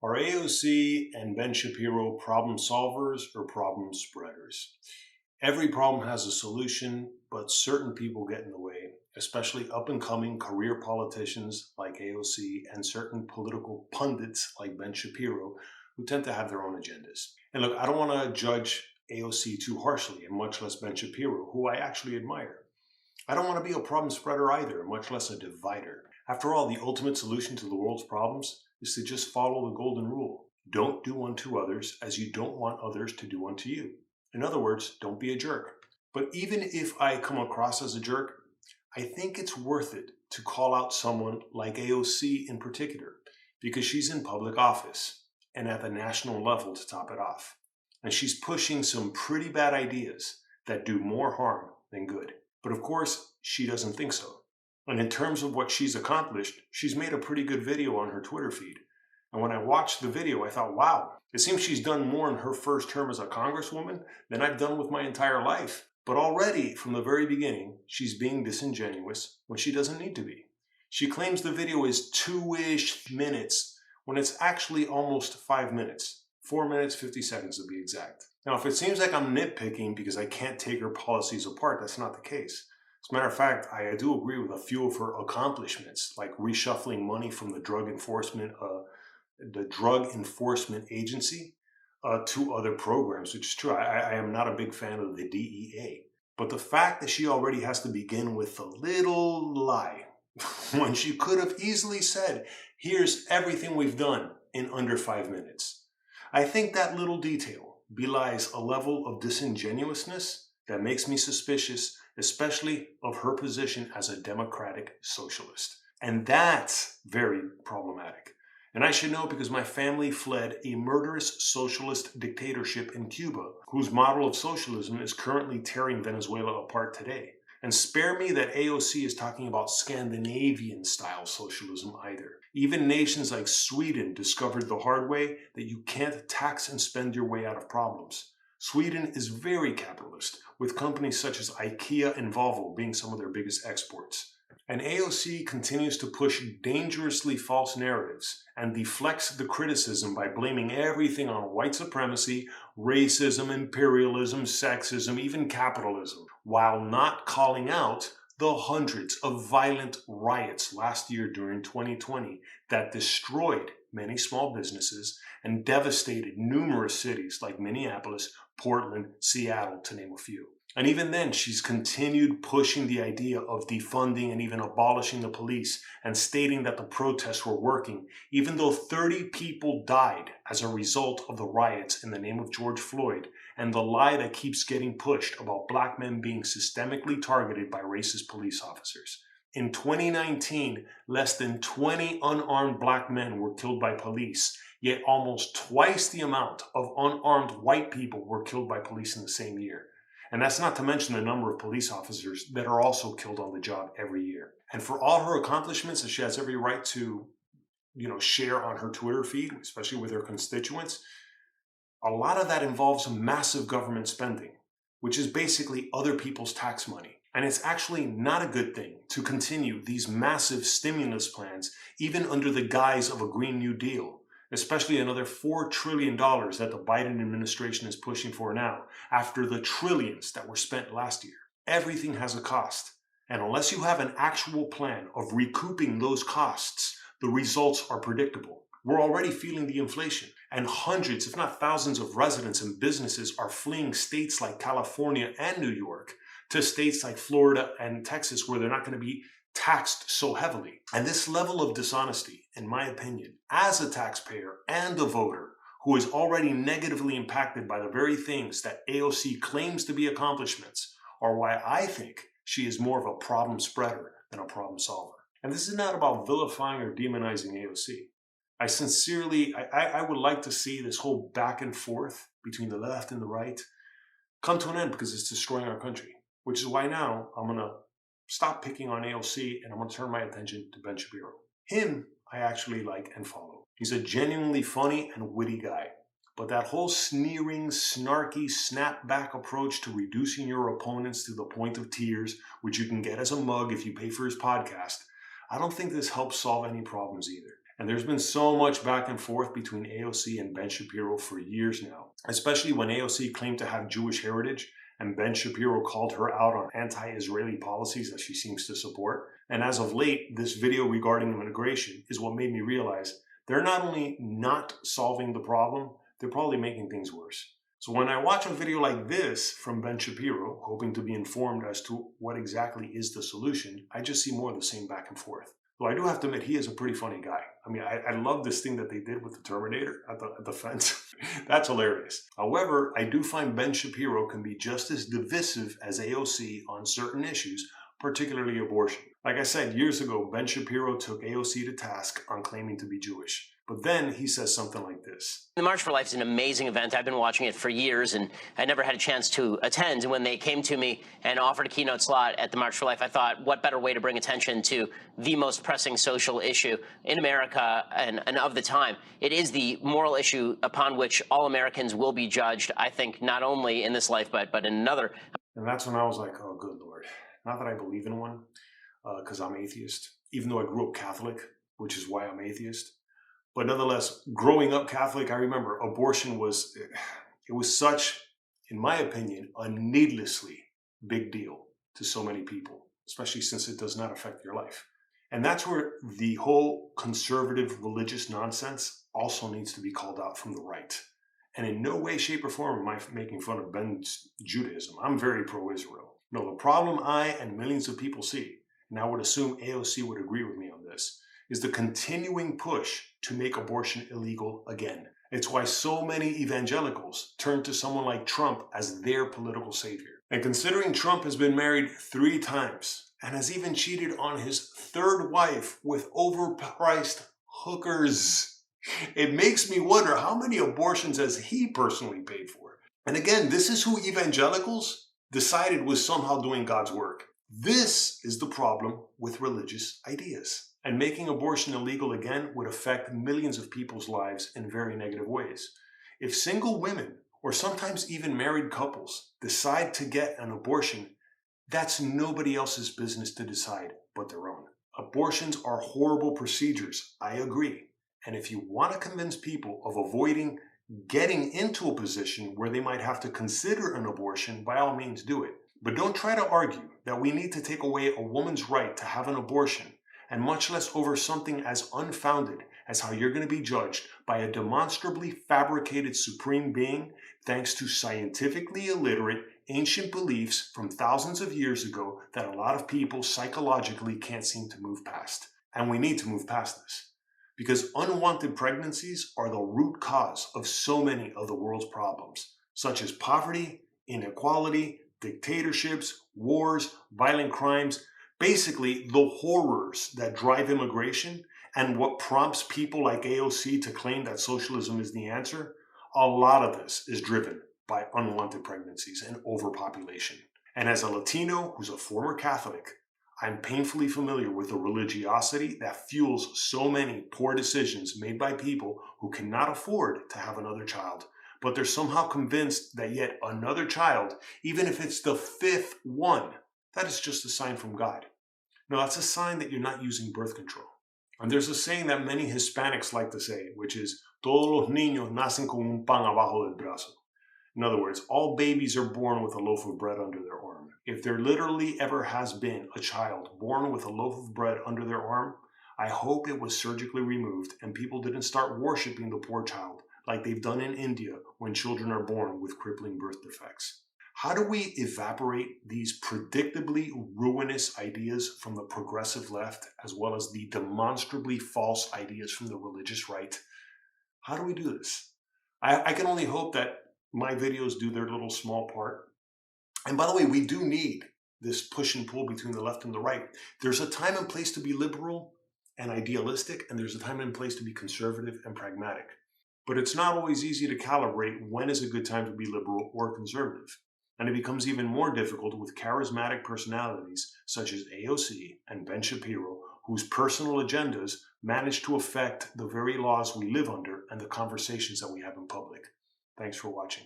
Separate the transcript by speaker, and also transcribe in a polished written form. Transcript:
Speaker 1: Are AOC and Ben Shapiro problem solvers or problem spreaders? Every problem has a solution, but certain people get in the way, especially up and coming career politicians like AOC and certain political pundits like Ben Shapiro, who tend to have their own agendas. And look, I don't want to judge AOC too harshly, and much less Ben Shapiro, who I actually admire. I don't want to be a problem spreader either, much less a divider. After all, the ultimate solution to the world's problems is to just follow the golden rule. Don't do unto others as you don't want others to do unto you. In other words, don't be a jerk. But even if I come across as a jerk, I think it's worth it to call out someone like AOC in particular, because she's in public office and at the national level to top it off. And she's pushing some pretty bad ideas that do more harm than good. But of course, she doesn't think so. And in terms of what she's accomplished, she's made a pretty good video on her Twitter feed. And when I watched the video, I thought, wow, it seems she's done more in her first term as a congresswoman than I've done with my entire life. But already, from the very beginning, she's being disingenuous when she doesn't need to be. She claims the video is 2-ish minutes when it's actually almost 5 minutes. 4 minutes, 50 seconds to be exact. Now, if it seems like I'm nitpicking because I can't take her policies apart, that's not the case. As a matter of fact, I do agree with a few of her accomplishments, like reshuffling money from the Drug Enforcement Agency to other programs, which is true. I am not a big fan of the DEA. But the fact that she already has to begin with a little lie, when she could have easily said, here's everything we've done in under 5 minutes. I think that little detail belies a level of disingenuousness that makes me suspicious, especially of her position as a democratic socialist. And that's very problematic. And I should know because my family fled a murderous socialist dictatorship in Cuba, whose model of socialism is currently tearing Venezuela apart today. And spare me that AOC is talking about Scandinavian-style socialism either. Even nations like Sweden discovered the hard way that you can't tax and spend your way out of problems. Sweden is very capitalist, with companies such as IKEA and Volvo being some of their biggest exports. And AOC continues to push dangerously false narratives and deflects the criticism by blaming everything on white supremacy, racism, imperialism, sexism, even capitalism, while not calling out the hundreds of violent riots last year during 2020 that destroyed many small businesses and devastated numerous cities like Minneapolis, Portland, Seattle, to name a few. And even then, she's continued pushing the idea of defunding and even abolishing the police and stating that the protests were working, even though 30 people died as a result of the riots in the name of George Floyd, and the lie that keeps getting pushed about black men being systemically targeted by racist police officers. In 2019, less than 20 unarmed black men were killed by police, yet almost twice the amount of unarmed white people were killed by police in the same year. And that's not to mention the number of police officers that are also killed on the job every year. And for all her accomplishments that she has every right to, share on her Twitter feed, especially with her constituents, a lot of that involves massive government spending, which is basically other people's tax money. And it's actually not a good thing to continue these massive stimulus plans, even under the guise of a Green New Deal, especially another $4 trillion that the Biden administration is pushing for now, after the trillions that were spent last year. Everything has a cost. And unless you have an actual plan of recouping those costs, the results are predictable. We're already feeling the inflation, and hundreds, if not thousands, of residents and businesses are fleeing states like California and New York to states like Florida and Texas where they're not going to be taxed so heavily. And this level of dishonesty, in my opinion, as a taxpayer and a voter who is already negatively impacted by the very things that AOC claims to be accomplishments, are why I think she is more of a problem spreader than a problem solver. And this is not about vilifying or demonizing AOC. I would like to see this whole back and forth between the left and the right come to an end because it's destroying our country, which is why now I'm going to stop picking on AOC and I'm going to turn my attention to Ben Shapiro. Him, I actually like and follow. He's a genuinely funny and witty guy. But that whole sneering, snarky, snapback approach to reducing your opponents to the point of tears, which you can get as a mug if you pay for his podcast, I don't think this helps solve any problems either. And there's been so much back and forth between AOC and Ben Shapiro for years now, especially when AOC claimed to have Jewish heritage and Ben Shapiro called her out on anti-Israeli policies that she seems to support. And as of late, this video regarding immigration is what made me realize they're not only not solving the problem, they're probably making things worse. So when I watch a video like this from Ben Shapiro, hoping to be informed as to what exactly is the solution, I just see more of the same back and forth. Though I do have to admit, he is a pretty funny guy. I mean, I love this thing that they did with the Terminator at the fence. That's hilarious. However, I do find Ben Shapiro can be just as divisive as AOC on certain issues, particularly abortion. Like I said, years ago, Ben Shapiro took AOC to task on claiming to be Jewish. But then he says something like this.
Speaker 2: The March for Life is an amazing event. I've been watching it for years, and I never had a chance to attend. And when they came to me and offered a keynote slot at the March for Life, I thought, what better way to bring attention to the most pressing social issue in America and of the time? It is the moral issue upon which all Americans will be judged, I think, not only in this life, but in another.
Speaker 1: And that's when I was like, oh, good Lord. Not that I believe in one, because I'm atheist, even though I grew up Catholic, which is why I'm atheist. But nonetheless, growing up Catholic, I remember abortion was such, in my opinion, a needlessly big deal to so many people, especially since it does not affect your life. And that's where the whole conservative religious nonsense also needs to be called out from the right. And in no way, shape, or form am I making fun of Ben's Judaism. I'm very pro-Israel. No, the problem I and millions of people see, and I would assume AOC would agree with me on this, is the continuing push to make abortion illegal again. It's why so many evangelicals turn to someone like Trump as their political savior. And considering Trump has been married 3 times and has even cheated on his 3rd wife with overpriced hookers, it makes me wonder how many abortions has he personally paid for. And again, this is who evangelicals decided was somehow doing God's work. This is the problem with religious ideas. And making abortion illegal again would affect millions of people's lives in very negative ways. If single women, or sometimes even married couples, decide to get an abortion, that's nobody else's business to decide but their own. Abortions are horrible procedures, I agree. And if you want to convince people of avoiding getting into a position where they might have to consider an abortion, by all means do it. But don't try to argue that we need to take away a woman's right to have an abortion, and much less over something as unfounded as how you're going to be judged by a demonstrably fabricated supreme being thanks to scientifically illiterate ancient beliefs from thousands of years ago that a lot of people psychologically can't seem to move past. And we need to move past this, because unwanted pregnancies are the root cause of so many of the world's problems, such as poverty, inequality, dictatorships, wars, violent crimes, basically the horrors that drive immigration and what prompts people like AOC to claim that socialism is the answer. A lot of this is driven by unwanted pregnancies and overpopulation. And as a Latino who's a former Catholic, I'm painfully familiar with the religiosity that fuels so many poor decisions made by people who cannot afford to have another child, but they're somehow convinced that yet another child, even if it's the 5th one, that is just a sign from God. No, that's a sign that you're not using birth control. And there's a saying that many Hispanics like to say, which is, todos los niños nacen con un pan abajo del brazo. In other words, all babies are born with a loaf of bread under their arm. If there literally ever has been a child born with a loaf of bread under their arm, I hope it was surgically removed and people didn't start worshiping the poor child like they've done in India when children are born with crippling birth defects. How do we evaporate these predictably ruinous ideas from the progressive left, as well as the demonstrably false ideas from the religious right? How do we do this? I can only hope that my videos do their little small part. And by the way, we do need this push and pull between the left and the right. There's a time and place to be liberal and idealistic, and there's a time and place to be conservative and pragmatic. But it's not always easy to calibrate when is a good time to be liberal or conservative. And it becomes even more difficult with charismatic personalities such as AOC and Ben Shapiro, whose personal agendas manage to affect the very laws we live under and the conversations that we have in public. Thanks for watching.